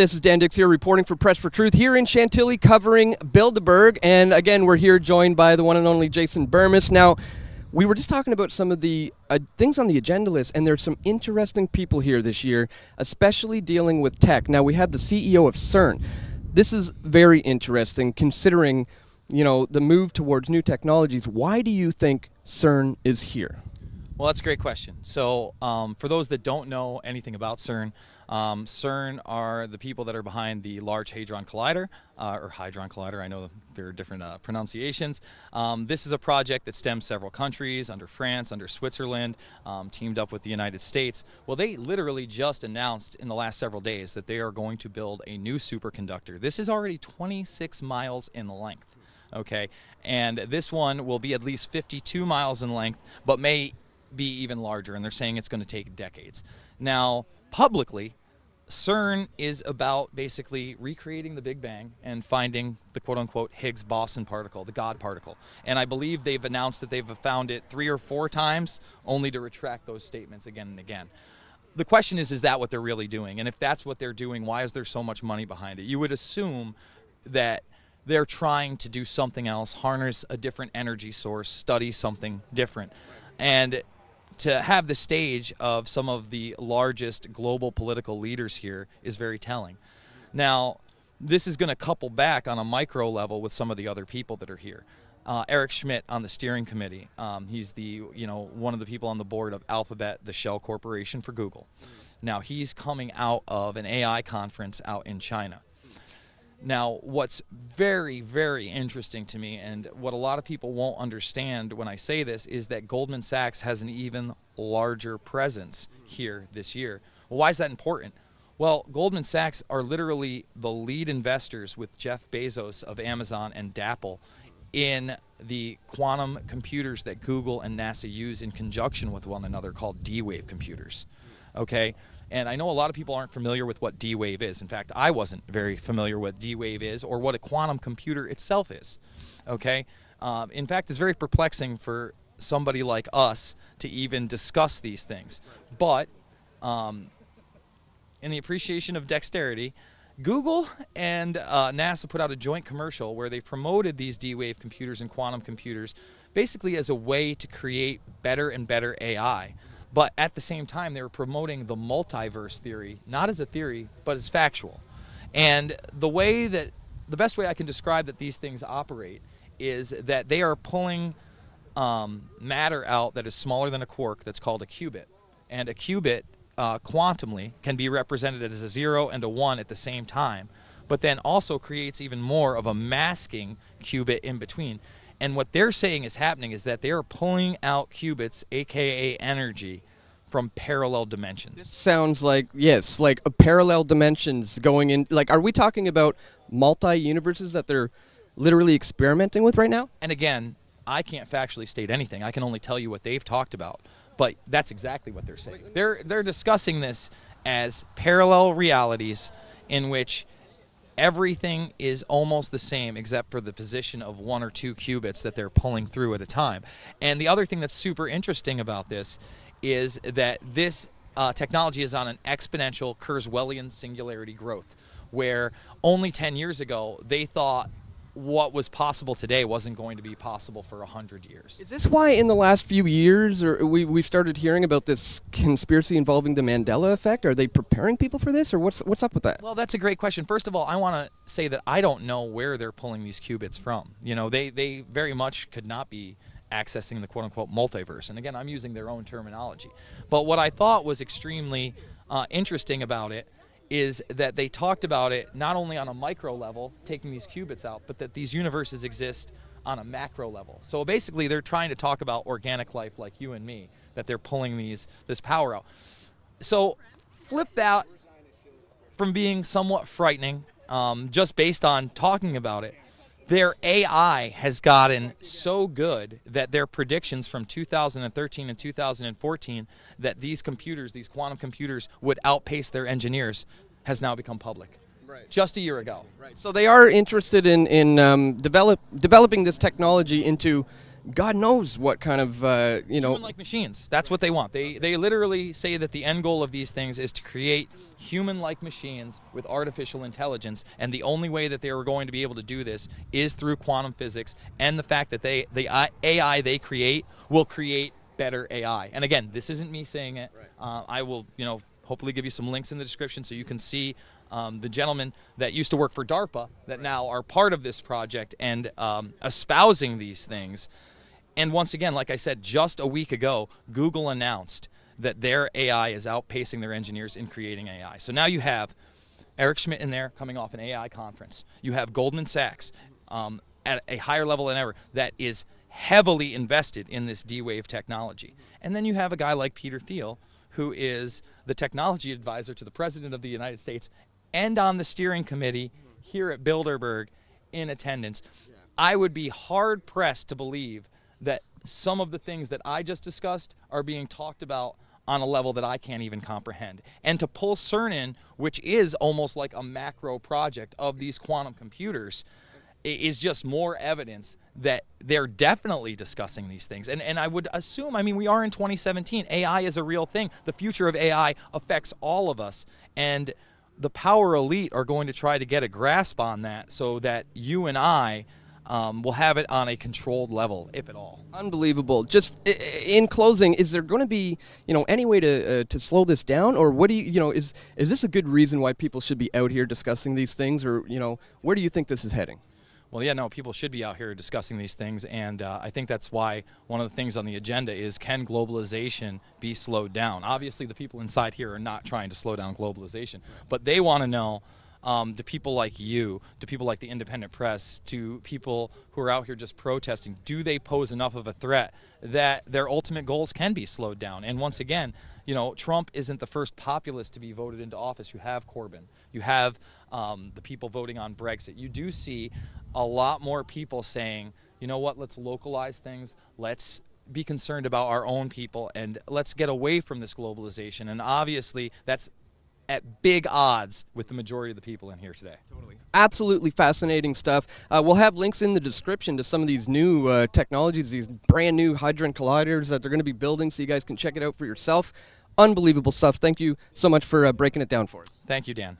This is Dan Dix here reporting for Press for Truth here in Chantilly covering Bilderberg. And again, we're here joined by the one and only Jason Bermas. Now, we were just talking about some of the things on the agenda list, and there's some interesting people here this year, especially dealing with tech. Now, we have the CEO of CERN. This is very interesting considering, you know, the move towards new technologies. Why do you think CERN is here? Well, that's a great question. So for those that don't know anything about CERN, CERN are the people that are behind the Large Hadron Collider, or Hadron Collider. I know there are different pronunciations. This is a project that stems several countries, under France, under Switzerland, teamed up with the United States. Well, they literally just announced in the last several days that they are going to build a new superconductor. This is already 26 miles in length, okay? And this one will be at least 52 miles in length, but may be even larger, and they're saying it's going to take decades. Now, publicly, CERN is about basically recreating the Big Bang and finding the quote-unquote Higgs boson particle, the God particle. And I believe they've announced that they've found it 3 or 4 times, only to retract those statements again and again. The question is that what they're really doing? And if that's what they're doing, why is there so much money behind it? You would assume that they're trying to do something else, harness a different energy source, study something different. And to have the stage of some of the largest global political leaders here is very telling. Now, this is going to couple back on a micro level with some of the other people that are here. Eric Schmidt on the steering committee. He's one of the people on the board of Alphabet, the shell corporation for Google. Now, he's coming out of an AI conference out in China. Now, what's very, very interesting to me, and what a lot of people won't understand when I say this, is that Goldman Sachs has an even larger presence here this year. Well, why is that important? Well, Goldman Sachs are literally the lead investors with Jeff Bezos of Amazon and Dapple in the quantum computers that Google and NASA use in conjunction with one another, called D-Wave computers. Okay? And I know a lot of people aren't familiar with what D-Wave is. In fact, I wasn't very familiar with D-Wave is or what a quantum computer itself is. Okay? In fact, it's very perplexing for somebody like us to even discuss these things. But in the appreciation of dexterity, Google and NASA put out a joint commercial where they promoted these D-Wave computers and quantum computers basically as a way to create better and better AI. But at the same time, they were promoting the multiverse theory, not as a theory, but as factual. And the best way I can describe that these things operate is that they are pulling matter out that is smaller than a quark that's called a qubit. And a qubit, quantumly, can be represented as a 0 and a 1 at the same time, but then also creates even more of a masking qubit in between. And what they're saying is happening is that they are pulling out qubits, aka energy, from parallel dimensions. Sounds like, yes, like a parallel dimensions going in. Like, are we talking about multi-universes that they're literally experimenting with right now? And again, I can't factually state anything. I can only tell you what they've talked about. But that's exactly what they're saying. They're discussing this as parallel realities in which everything is almost the same except for the position of 1 or 2 qubits that they're pulling through at a time. And the other thing that's super interesting about this is that this technology is on an exponential Kurzweilian singularity growth, where only 10 years ago they thought what was possible today wasn't going to be possible for 100 years. Is this why in the last few years we've started hearing about this conspiracy involving the Mandela effect? Are they preparing people for this, or what's up with that? Well, that's a great question. First of all, I want to say that I don't know where they're pulling these qubits from. You know, they very much could not be accessing the quote-unquote multiverse. And again, I'm using their own terminology. But what I thought was extremely interesting about it is that they talked about it not only on a micro level, taking these qubits out, but that these universes exist on a macro level. So basically, they're trying to talk about organic life like you and me, that they're pulling this power out. So flip that from being somewhat frightening, just based on talking about it. Their AI has gotten so good that their predictions from 2013 and 2014 that these computers, these quantum computers, would outpace their engineers has now become public. Right. Just a year ago. Right. So they are interested in developing this technology into God knows what kind of, you know. Human-like machines. That's what they want. They literally say that the end goal of these things is to create human-like machines with artificial intelligence, and the only way that they are going to be able to do this is through quantum physics and the fact that the AI they create will create better AI. And again, this isn't me saying it. Right. I will, hopefully give you some links in the description so you can see the gentlemen that used to work for DARPA that now are part of this project and espousing these things. And once again, like I said, just a week ago, Google announced that their AI is outpacing their engineers in creating AI. So now you have Eric Schmidt in there coming off an AI conference. You have Goldman Sachs at a higher level than ever that is heavily invested in this D-Wave technology. And then you have a guy like Peter Thiel, who is the technology advisor to the President of the United States and on the steering committee here at Bilderberg in attendance. I would be hard-pressed to believe that some of the things that I just discussed are being talked about on a level that I can't even comprehend. And to pull CERN in, which is almost like a macro project of these quantum computers, is just more evidence that they're definitely discussing these things. And I would assume, I mean, we are in 2017. AI is a real thing. The future of AI affects all of us. And the power elite are going to try to get a grasp on that so that you and I will have it on a controlled level, if at all. Unbelievable. Just in closing, is there going to be, any way to slow this down, or what do you, is this a good reason why people should be out here discussing these things, or where do you think this is heading? Well, yeah, no, people should be out here discussing these things, and I think that's why one of the things on the agenda is, can globalization be slowed down? Obviously, the people inside here are not trying to slow down globalization, but they want to know, to people like you, to people like the independent press, to people who are out here just protesting, do they pose enough of a threat that their ultimate goals can be slowed down? And once again, Trump isn't the first populist to be voted into office. You have Corbyn. You have the people voting on Brexit. You do see a lot more people saying, you know what, let's localize things. Let's be concerned about our own people, and let's get away from this globalization. And obviously, that's at big odds with the majority of the people in here today. Totally. Absolutely fascinating stuff. We'll have links in the description to some of these new technologies, these brand new hydron colliders that they're going to be building, so you guys can check it out for yourself. Unbelievable stuff. Thank you so much for breaking it down for us. Thank you, Dan.